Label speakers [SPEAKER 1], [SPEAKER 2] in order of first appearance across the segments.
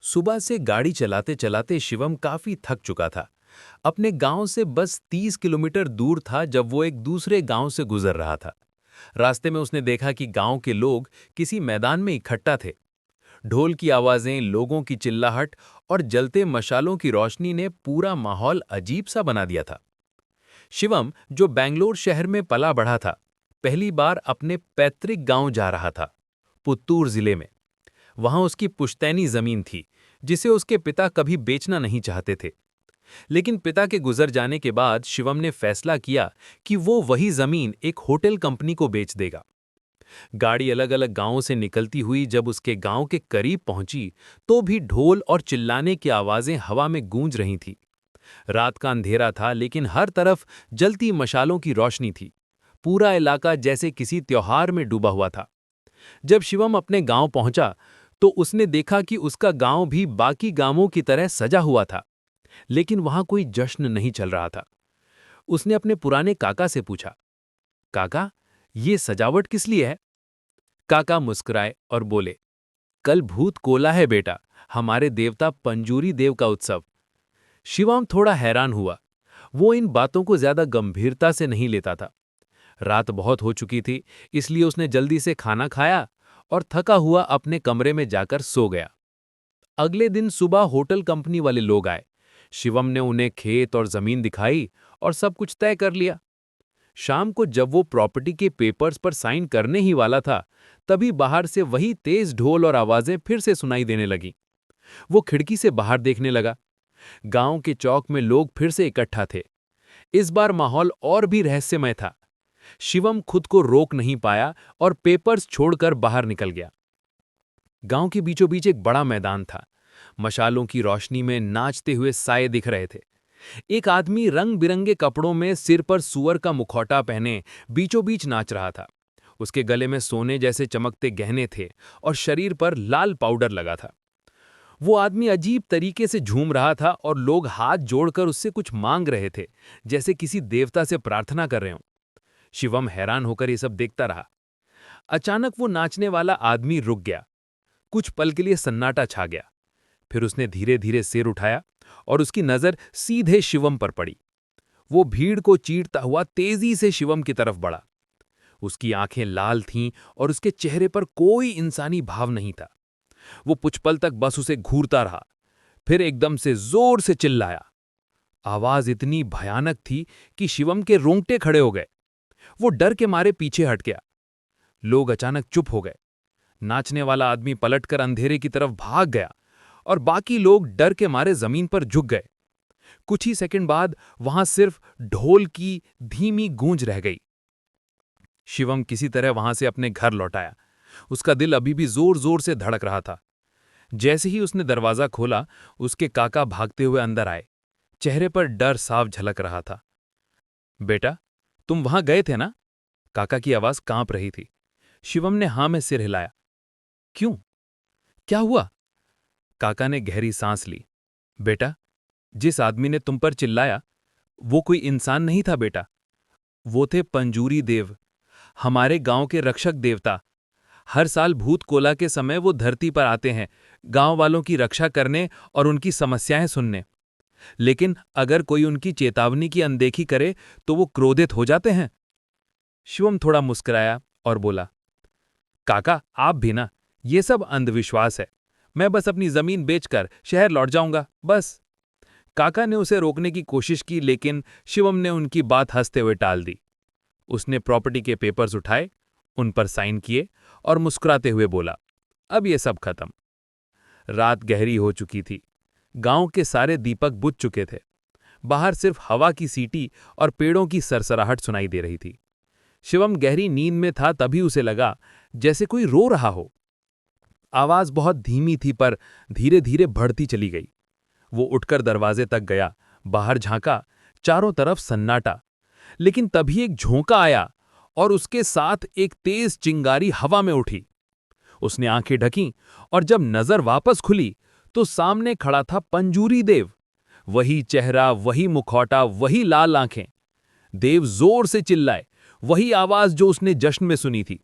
[SPEAKER 1] सुबह से गाड़ी चलाते चलाते शिवम काफी थक चुका था। अपने गांव से बस 30 किलोमीटर दूर था जब वो एक दूसरे गांव से गुजर रहा था। रास्ते में उसने देखा कि गांव के लोग किसी मैदान में इकट्ठा थे। ढोल की आवाजें, लोगों की चिल्लाहट और जलते मशालों की रोशनी ने पूरा माहौल अजीब सा बना दिया था। शिवम, जो बेंगलोर शहर में पला बढ़ा था, पहली बार अपने पैतृक गांव जा रहा था, पुत्तूर जिले में। वहां उसकी पुश्तैनी जमीन थी, जिसे उसके पिता कभी बेचना नहीं चाहते थे। लेकिन पिता के गुजर जाने के बाद शिवम ने फैसला किया कि वो वही जमीन एक होटल कंपनी को बेच देगा। गाड़ी अलग अलग गांवों से निकलती हुई जब उसके गांव के करीब पहुंची, तो भी ढोल और चिल्लाने की आवाजें हवा में गूंज रही थी। रात का अंधेरा था, लेकिन हर तरफ जलती मशालों की रोशनी थी। पूरा इलाका जैसे किसी त्योहार में डूबा हुआ था। जब शिवम अपने गांव पहुंचा, तो उसने देखा कि उसका गांव भी बाकी गांवों की तरह सजा हुआ था, लेकिन वहां कोई जश्न नहीं चल रहा था। उसने अपने पुराने काका से पूछा, काका, ये सजावट किस लिए है? काका मुस्कुराए और बोले, कल भूत कोला है बेटा, हमारे देवता पंजूरी देव का उत्सव। शिवम थोड़ा हैरान हुआ। वो इन बातों को ज्यादा गंभीरता से नहीं लेता था। रात बहुत हो चुकी थी, इसलिए उसने जल्दी से खाना खाया और थका हुआ अपने कमरे में जाकर सो गया। अगले दिन सुबह होटल कंपनी वाले लोग आए। शिवम ने उन्हें खेत और जमीन दिखाई और सब कुछ तय कर लिया। शाम को जब वो प्रॉपर्टी के पेपर्स पर साइन करने ही वाला था, तभी बाहर से वही तेज ढोल और आवाजें फिर से सुनाई देने लगीं। वो खिड़की से बाहर देखने लगा। गांव के चौक में लोग फिर से इकट्ठा थे। इस बार माहौल और भी रहस्यमय था। शिवम खुद को रोक नहीं पाया और पेपर्स छोड़कर बाहर निकल गया। गांव के बीचों बीच एक बड़ा मैदान था। मशालों की रोशनी में नाचते हुए साए दिख रहे थे। एक आदमी रंग बिरंगे कपड़ों में, सिर पर सूअर का मुखौटा पहने, बीचों बीच नाच रहा था। उसके गले में सोने जैसे चमकते गहने थे और शरीर पर लाल पाउडर लगा था। वो आदमी अजीब तरीके से झूम रहा था और लोग हाथ जोड़कर उससे कुछ मांग रहे थे, जैसे किसी देवता से प्रार्थना कर रहे हों। शिवम हैरान होकर ये सब देखता रहा। अचानक वो नाचने वाला आदमी रुक गया। कुछ पल के लिए सन्नाटा छा गया। फिर उसने धीरे धीरे सिर उठाया और उसकी नजर सीधे शिवम पर पड़ी। वो भीड़ को चीरता हुआ तेजी से शिवम की तरफ बढ़ा। उसकी आंखें लाल थीं और उसके चेहरे पर कोई इंसानी भाव नहीं था। वो कुछ पल तक बस उसे घूरता रहा, फिर एकदम से जोर से चिल्लाया। आवाज इतनी भयानक थी कि शिवम के रोंगटे खड़े हो गए। वो डर के मारे पीछे हट गया। लोग अचानक चुप हो गए। नाचने वाला आदमी पलटकर अंधेरे की तरफ भाग गया और बाकी लोग डर के मारे जमीन पर झुक गए। कुछ ही सेकंड बाद वहां सिर्फ ढोल की धीमी गूंज रह गई। शिवम किसी तरह वहां से अपने घर लौट आया। उसका दिल अभी भी जोर जोर से धड़क रहा था। जैसे ही उसने दरवाजा खोला, उसके काका भागते हुए अंदर आए। चेहरे पर डर साफ झलक रहा था। बेटा, तुम वहां गए थे ना? काका की आवाज कांप रही थी। शिवम ने हां में सिर हिलाया। क्यों? क्या हुआ? काका ने गहरी सांस ली। बेटा, जिस आदमी ने तुम पर चिल्लाया, वो कोई इंसान नहीं था बेटा। वो थे पंजूरी देव, हमारे गांव के रक्षक देवता। हर साल भूत कोला के समय वो धरती पर आते हैं, गांव वालों की रक्षा करने और उनकी समस्याएं सुनने। लेकिन अगर कोई उनकी चेतावनी की अनदेखी करे तो वो क्रोधित हो जाते हैं। शिवम थोड़ा मुस्कुराया और बोला, काका, आप भी ना, ये सब अंधविश्वास है। मैं बस अपनी जमीन बेचकर शहर लौट जाऊंगा, बस। काका ने उसे रोकने की कोशिश की, लेकिन शिवम ने उनकी बात हंसते हुए टाल दी। उसने प्रॉपर्टी के पेपर्स उठाए, उन पर साइन किए और मुस्कुराते हुए बोला, अब ये सब खत्म। रात गहरी हो चुकी थी। गांव के सारे दीपक बुझ चुके थे। बाहर सिर्फ हवा की सीटी और पेड़ों की सरसराहट सुनाई दे रही थी। शिवम गहरी नींद में था, तभी उसे लगा जैसे कोई रो रहा हो। आवाज बहुत धीमी थी, पर धीरे धीरे बढ़ती चली गई। वो उठकर दरवाजे तक गया, बाहर झांका। चारों तरफ सन्नाटा। लेकिन तभी एक झोंका आया और उसके साथ एक तेज चिंगारी हवा में उठी। उसने आंखें ढकीं और जब नजर वापस खुली, तो सामने खड़ा था पंजूरी देव। वही चेहरा, वही मुखौटा, वही लाल आंखें। देव जोर से चिल्लाए, वही आवाज जो उसने जश्न में सुनी थी।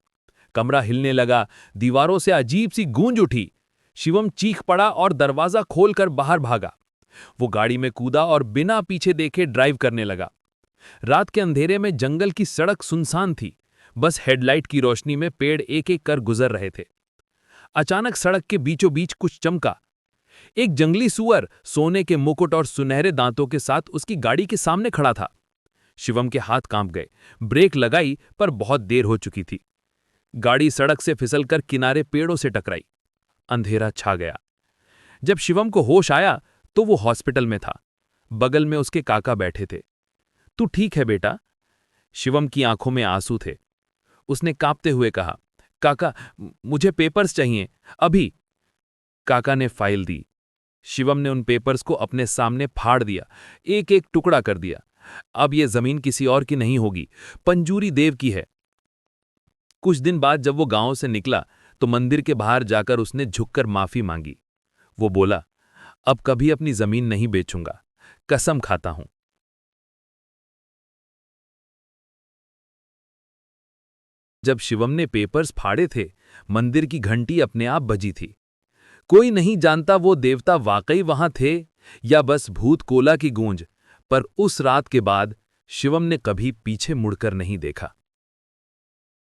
[SPEAKER 1] कमरा हिलने लगा, दीवारों से अजीब सी गूंज उठी। शिवम चीख पड़ा और दरवाजा खोलकर बाहर भागा। वो गाड़ी में कूदा और बिना पीछे देखे ड्राइव करने लगा। रात के अंधेरे में जंगल की सड़क सुनसान थी, बस हेडलाइट की रोशनी में पेड़ एक एक कर गुजर रहे थे। अचानक सड़क के बीचों बीच कुछ चमका। एक जंगली सुअर सोने के मुकुट और सुनहरे दांतों के साथ उसकी गाड़ी के सामने खड़ा था। शिवम के हाथ कांप गए। ब्रेक लगाई पर बहुत देर हो चुकी थी। गाड़ी सड़क से फिसलकर किनारे पेड़ों से टकराई। अंधेरा छा गया। जब शिवम को होश आया तो वो हॉस्पिटल में था। बगल में उसके काका बैठे थे। तू ठीक है बेटा? शिवम की आंखों में आंसू थे। उसने कांपते हुए कहा, काका, मुझे पेपर्स चाहिए, अभी। काका ने फाइल दी। शिवम ने उन पेपर्स को अपने सामने फाड़ दिया, एक एक टुकड़ा कर दिया। अब यह जमीन किसी और की नहीं होगी, पंजूरी देव की है। कुछ दिन बाद जब वो गांव से निकला तो मंदिर के बाहर जाकर उसने झुककर माफी मांगी। वो बोला, अब कभी अपनी जमीन नहीं बेचूंगा, कसम खाता हूं। जब शिवम ने पेपर्स फाड़े थे, मंदिर की घंटी अपने आप बजी थी। कोई नहीं जानता वो देवता वाकई वहां थे या बस भूत कोला की गूंज, पर उस रात के बाद शिवम ने कभी पीछे मुड़कर नहीं देखा।